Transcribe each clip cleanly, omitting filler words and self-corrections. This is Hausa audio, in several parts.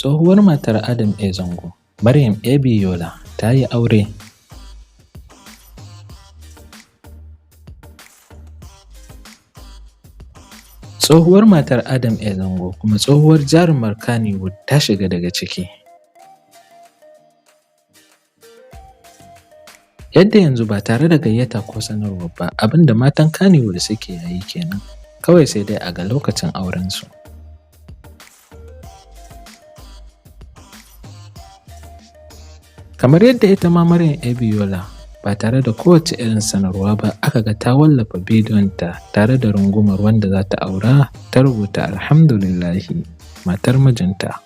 Tsohuwar matar Adam A. Zango, Maryam Abiola ta yi aure. Tsohuwar matar Adam A. Zango kuma tsohuwar jarumar Kannywood ta shiga daga ciki. Yadda yanzu ba tare da gayyata ko sanarwa ba, abinda matan Kannywood suke yi kenan, kawai sai dai a ga lokacin aurensu. Kamar yadda ita ma Maryam Abiola ba tare da kowace irin sanarwa ba aka ga ta wallafa bidiyonta tare da rungumar wanda za ta aura, ta rubuta alhamdulillahi matar mijinta.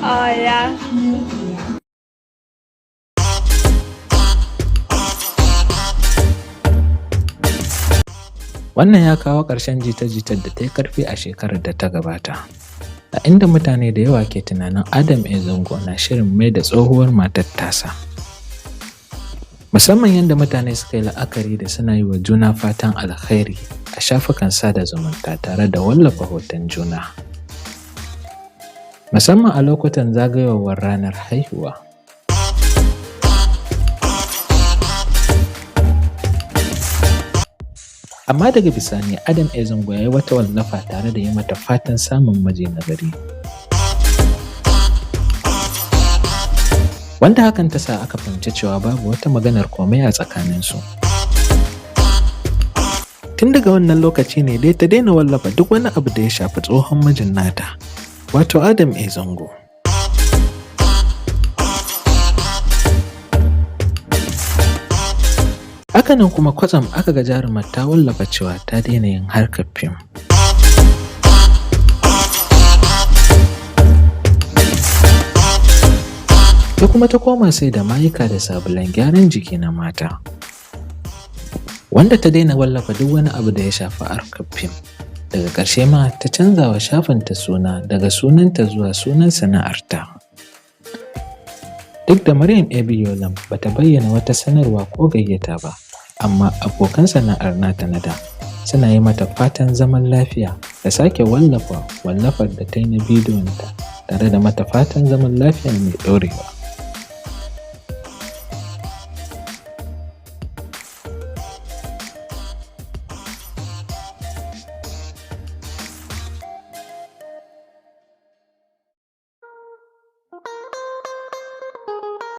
Hola. Wannan ya kawo ƙarshen jita-jitar da ta yi ƙarfi a shekarar da ta gabata, a inda mutane da yawa ke tunanin Adam A. Zango na shirin mai da tsohuwar matar tasa. Musamman yadda mutane suka yi la'akari da suna yi wa juna fatan alkhairi a shafukan sada zumunta tare da wallafa hoton juna. Musamman a lokutan zagayowar ranar haihuwa. Amma daga bisani Adam A. Zango ya yi wata wallafa tare da yi mata fatan samun miji na gari. Wanda hakan ta sa aka fahimci cewa babu wata maganar komai a tsakaninsu. Tun daga wannan lokaci ne dai ta daina wallafa duk wani abu da ya shafi tsohon mijin nata, wato Adam A. Zango. Hakanan kuma kwatsam aka ga jarumar ta wallafa cewa ta daina yin harkar fim. Da kuma ta koma sai da mayuka da sabulan gyaran jiki na mata. Wanda ta daina wallafa duk wani abu da ya shafi harkar fim. Daga ƙarshe ma ta canza wa shafinta suna daga sunanta zuwa sunan sana'arta. Duk da Maryam Abiola ba ta bayyana wata sanarwa ko gayyata ba, amma abokan sana'ar nata na da suna yi mata fatan zaman lafiya da sake wallafar da ta yi na bidiyonta tare da mata fatan zaman lafiya mai ɗorewa.